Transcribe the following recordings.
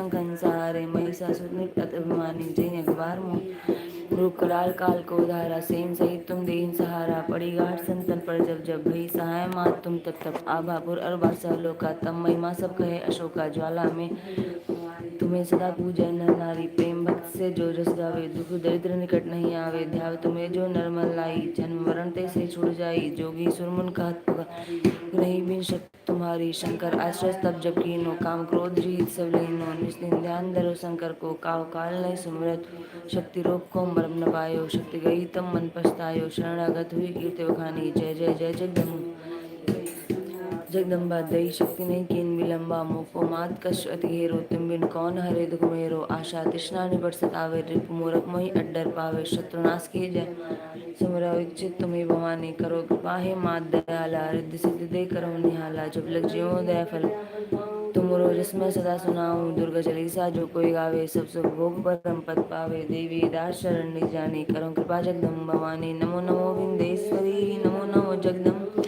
शंखन सहारे महिषासुर अभिमानी जैन अखबार मोह रूप कराल काल को धारा सेन सहित तुम दीन सहारा पड़ी घाट संतन पर जब जब भई सहाय मात तुम तब तब आभापुर अरबा सहलोका तब महिमा सब कहे अशोका ज्वाला में तुम्हें सदा पूजन नर नारी प्रेम भक्त से जो जस गावे दुख दरिद्र निकट नहीं आवे ध्याव तुम्हें जो नरमल लाई जन्म मरण ते से छुड़ जाई जोगी सुरमुन कहत पुकार नहीं बिन शक्ति तुम्हारी शंकर आश्रय तब जब कीनो काम क्रोध जीत सब लीनो निस्दिन ध्यान धरो शंकर को काव काल नहीं सुमरत शक्ति रोग को मरम न पायो शक्ति गई तब मन पछतायो शरणागत हुई कीर्ति बखानी जय जय जय जगदम्बा दई शक्ति नहीं कीन विलंबा मोको मात कष्ट अति हेरो तुम बिन कौन हरे दुख मेरो आशा तृष्णा निबट सतावे रिप मूरख मोहि अड्डर पावे शत्रुनाश की जय सुमरो इच्छित तुम्हें भवानी करो कृपा हे मात दयाला रिद्धि सिद्धि दे करो निहाला जब लग जियो दया फल तुमरो जिसमें सदा सुनाऊं दुर्गा चालीसा जो कोई गावे सब सुख भोग परम पद पावे देवी दास शरण निज जानी करो कृपा जगदम्ब भवानी नमो नमो विंदेश्वरी नमो नमो जगदम्ब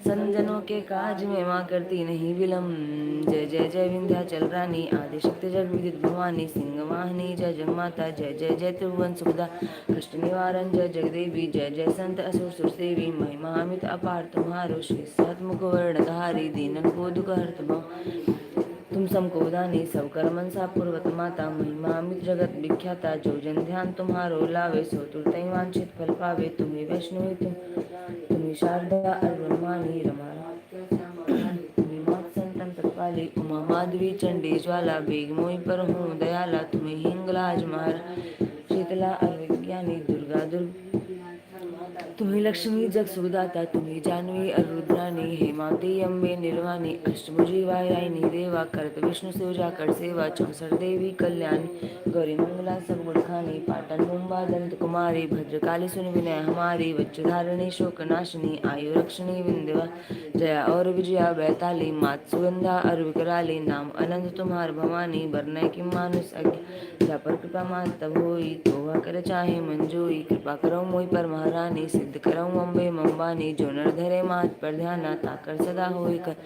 संजनों के काज में माँ करती नहीं विलम्ब जय जय जय विंध्याचल रानी आदि शक्ति जग विदित भवानी सिंह वाहिनी जय जगमाता जय जय जय त्रिभुवन सुखदा कष्ट निवारण जय जगदेवी जय जय संत असुर सुर सेवी महिमा अमित अपार तुम्हारो श्री सतमुख वर्णधारी दीनन को दुख हरत तुम समको दानी सब कर मनसा पूर्वत माता महिमा अमित जगत विख्याता जो जन ध्यान तुम्हारो लावे सो तुरते वांछित फल पावे तुम्हें वैष्णवी तुम्हें शारदा अरुणमानी रमा तुम्हें मात संतन तत्पाली उमा माधवी चंडी ज्वाला बेग मोई पर हूँ दयाला तुम्हें हिंगलाज मार शीतला अविज्ञानी दुर्गा तुम्हें लक्ष्मी जग सुखदाता तुम्हें जानवी अरुद्रानी हेमावती अम्बे निर्वाणी अष्टभुजी वायरायणी देवा करत विष्णु शिवजा कर सेवा 64 देवी कल्याणी गौरी मंगला सब गुण खानी पाटन मुंबा दंत कुमारी भद्रकाली सुन विनय हमारी वज्रधारिणी शोक नाशिनी आयु रक्षणी विंध्यवा जया और विजया बैताली मात सुगंधा और विकराली नाम अनंत तुम्हार भवानी बरनय की मानुष जा पर कृपा मात तब होई तो वह कर चाहे मंजोई कृपा करो मोई पर महारानी सिद्ध करो अम्बे मंबानी जो नर धरे मात पर ध्याना ताकर सदा होई कर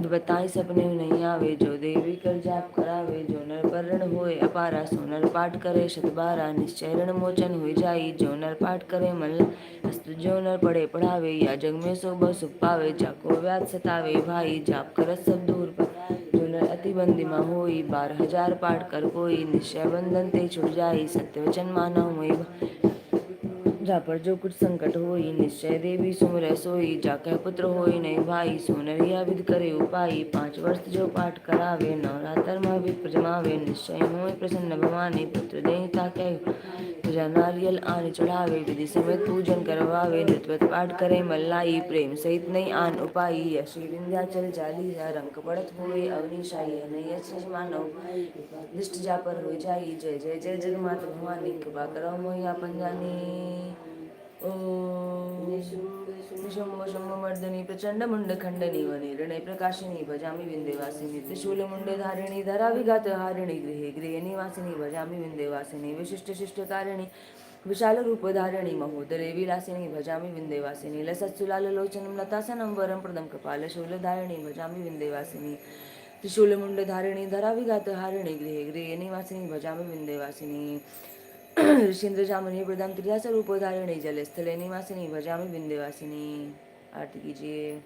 बताई सपने नहीं आवे जो देवी कर जाप करावे जो नर पर ऋण होए अपारा सो नर पाठ करे शतबारा निश्चय ऋण मोचन हुई जाई जो नर पाठ करे मन अस्त जो नर पढ़े पढ़ावे या जग में सो बहु सुख पावे जाको व्याध सतावे भाई जाप करत सब दूर पर जो नर अति बंदिमा होई 12,000 पाठ कर कोई निश्चय बंधन ते छुट जाई सत्य वचन मानव मोहि जा पर जो कुछ संकट होई निश्चय देवी सुमर सोई जाके पुत्र होई नहीं भाई सोनरिया विद करे उपाई 5 वर्ष जो पाठ करावे नवरात्र में विद प्रजमावे निश्चय होय प्रसन्न भवानी पुत्र देता कह तुझा नारियल आन चढ़ावे विधि समेत पूजन करवावे नृत्य पाठ करे मल्लाई प्रेम सहित नहीं आन उपाई यशी विंध्याचल चालीसा रंग पड़त होए अवनीशाई नहीं मानव दिष्ट जा पर हो जाई जय जय जय जगमात भवानी कृपा करो मोहिया पंजानी शंभो शंभो मर्दनी प्रचंड मुंड खंडनी वने ऋणे प्रकाशिनी भजामि विंध्यवासिनी त्रिशूल मुंड धारिणी धरा विघात हारिणी गृहे गृहे निवासिनी भजामि विंध्यवासिनी विशिष्ट शिष्ट कारिणी विशाल रूप धारिणी महोदरे विलासिनी भजामि विंध्यवासिनी लसत्सुलाल लोचनं लतासनं वरं प्रदं कपाल शूल धारिणी भजामि विंध्यवासिनी त्रिशूल मुंड धारिणी धरा विघात हारिणी गृहे गृहे निवासिनी भजामि विंध्यवासिनी ऋषीन्द्र जामनी प्रदाम त्रिया स्वरूप धारिणी जल स्थले निवासिनी भजामि विंध्यवासिनी। आरती कीजिए।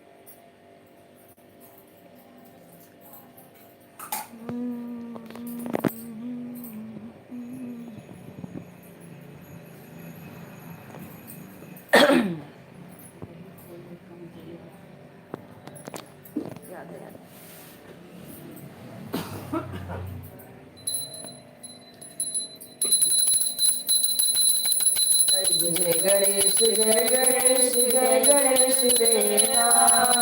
जय गणेश जय गणेश जय गणेश देवा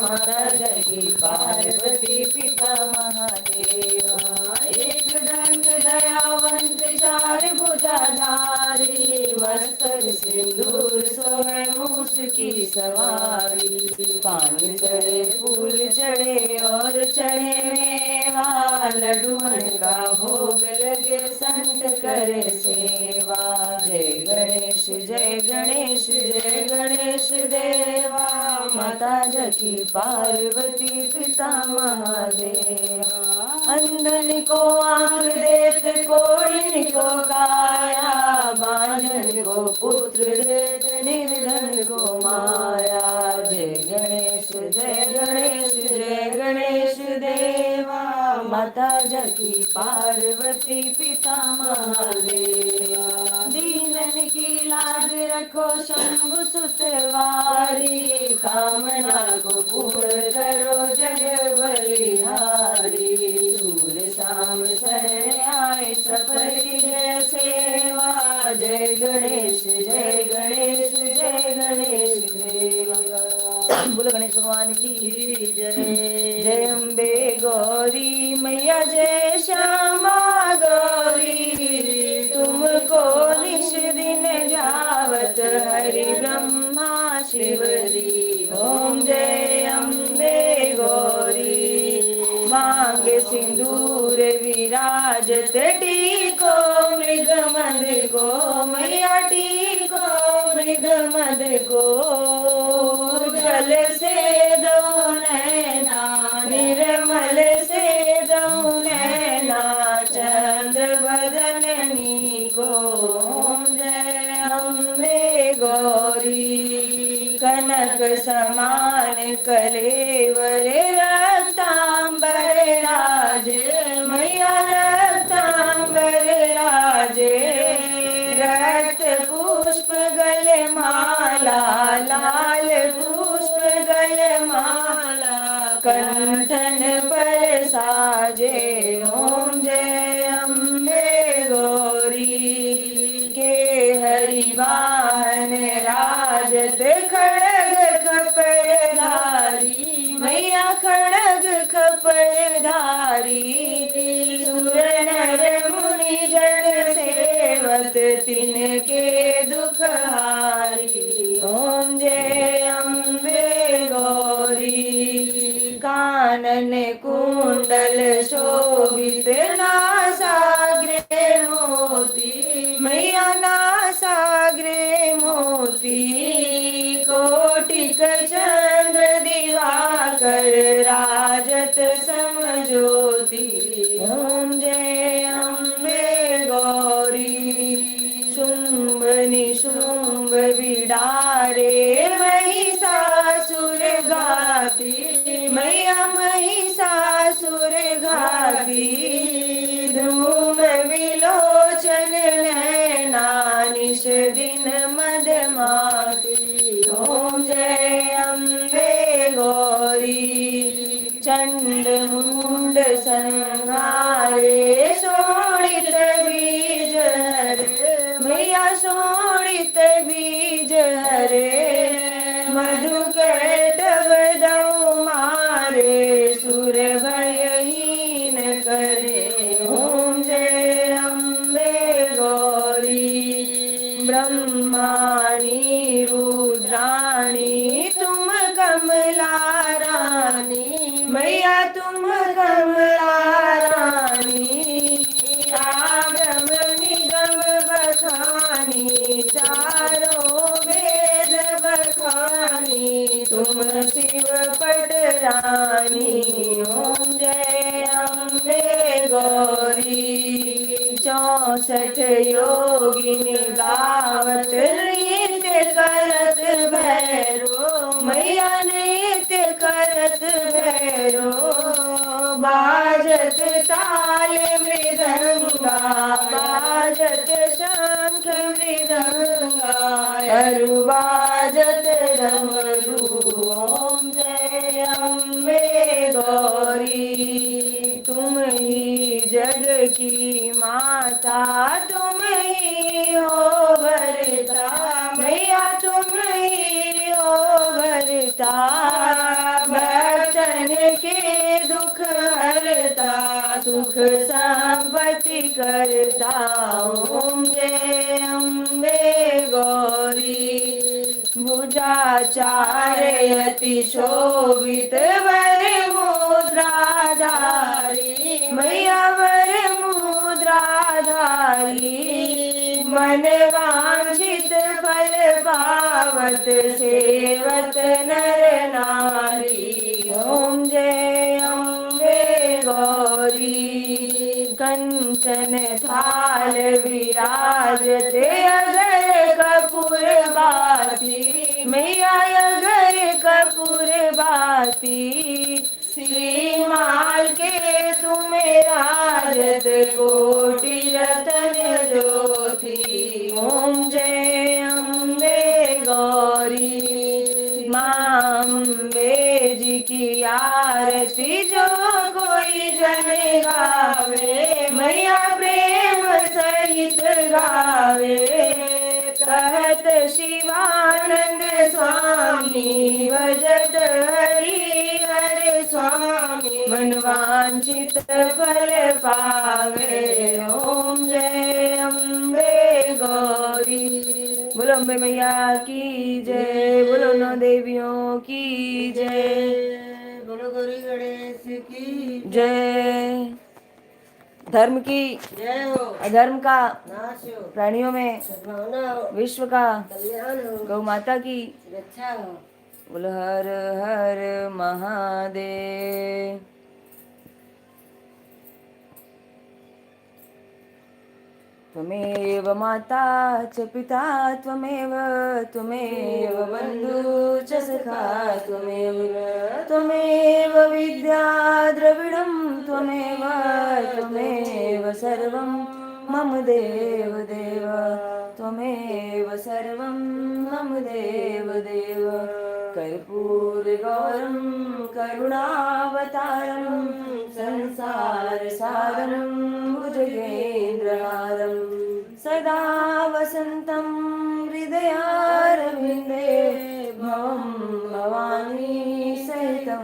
माता जगी पार्वती पिता महादेवा एक दंत दयावंत चार भुजाधारी मस्तक सिंदूर सोए मूस की सवारी पान चढ़े फूल चढ़े और चढ़े मेवा लड्डूअन का भोग लगे संत करे सेवा जय गणेश जय गणेश जय गणेश देवा माता जकी पार्वती पिता महादेवा अंधन को आँख दे पार्वती पिता महादेवा। दीनन की लाज रखो शंभु सुतवारी, कामना को पूर्ण करो जग बलिहारी। सूर शाम शरण आए सफल की जय सेवा, जय गणेश जय गणेश जय गणेश देवा। बोलो गणेश भगवान की जय। जय अम्बे गौरी मैया जय श्यामा गौरी, तुमको निश दिन ध्यावत हरि ब्रह्मा शिवरी। ओम जय अम्बे गौरी, मांगे सिंदूर विराजत टीको मृग मद को, मैया टीको मृग मद को। जल से दो नैना निर्मल से दो नैना, चंद्र बदननी को। जय अम्बे गौरी, कनक समान कलेवर रक्तांबर राजे, मैया रक्तांबर राजे। रक्त पुष्प गल माला लाल पुष्प गल माला, कंठन पर साजे। ओम जय अम्बे गौरी, के हरि वाहन राजत खड़ग खपरधारी, मैया खड़ग खपरधारी। सुर नर मुनि जन सेवत तिनके दुख हारी। ओम जय अम्बे गौरी, कानन कुंडल शोभित नासाग्रे मोती, मैया नासाग्रे मोती। कोटिक चंद्र दिवाकर राजत समज्योति। ओम जय अम्बे गौरी, शुंभ निशुंभ बिडारे महिषासुर घाती, मैया महिषासुर घाती। धूम विलोचन नैना निश दिन मदमाती। ओम जय अम्बे गौरी, चंड मुंड संहारे शोणित बीज हरे, मैया शोणित बीज हरे। मधु कैटव दौ मारे, सुर भयहीन करे। ओम जय अम्बे गौरी, ब्रह्माणी रुद्राणी तुम कमला रानी, मैया तुम कमला रानी। आगम निगम बखानी, चारों वेद बखानी, तुम शिव पट रानी। ओम जय अम्बे गौरी, 64 योगिनी गावत नृत्य करत भैरो, मैया नृत्य करत भैरो। बाजत ताल मृदंगा, बाजत शंख मृदंगा, अरु बाजत डमरू। ओम जय अम्बे गौरी, तुम ही जग की माता, तुम ही हो भरता, मैया तुम ही हो भरता। भक्तन के दुख हरता, सुख संपत्ति करता। ओम जय अम्बे गौरी, भुजाचार अति शोभित वर मुद्राधारी, मैया वर मुद्राधारी। मन वांछित फल पावत सेवत नर नारी। ओम जय अम्बे गौरी, कंचन थाल विराजते अगर कपूर बाती, मैया अगर कपूर बाती। श्रीमाल के तुम्हें राजत कोटि रतन ज्योति। ओम जय अम्बे गौरी माँ अम्बे जी की आरती जो कोई जन गावे, मैया प्रेम सहित गावे। कहत शिवानंद स्वामी भजत हरि हर स्वामी, मनवांचित फल पावे। ओम जय अम्बे गौरी। बोलो अम्बे मैया की जय, बोलो नौ देवियों की जय, बोलो गौरी गणेश की जय। धर्म की जय हो, अधर्म का नाश हो, प्राणियों में सद्भावना हो, विश्व का कल्याण हो, गौ माता की रक्षा हो। बोलो हर हर महादेव। त्वमेव माता च पिता त्वमेव, त्वमेव बन्धु च सखा त्वमेव, त्वमेव विद्या द्रविणं त्वमेव, त्वमेव सर्वं मम देव देव, त्वमेव सर्वं मम देव देव। कर्पूरगौरं करुणावतारं संसारसारं भुजगेन्द्रहारं सदा वसन्तं हृदयारविन्दे भवं भवानी सहितं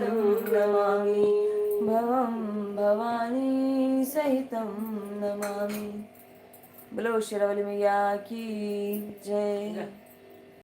नमामि, भवं भवानी सहितं नमामि। बोलो शेरावाली मैया की जय।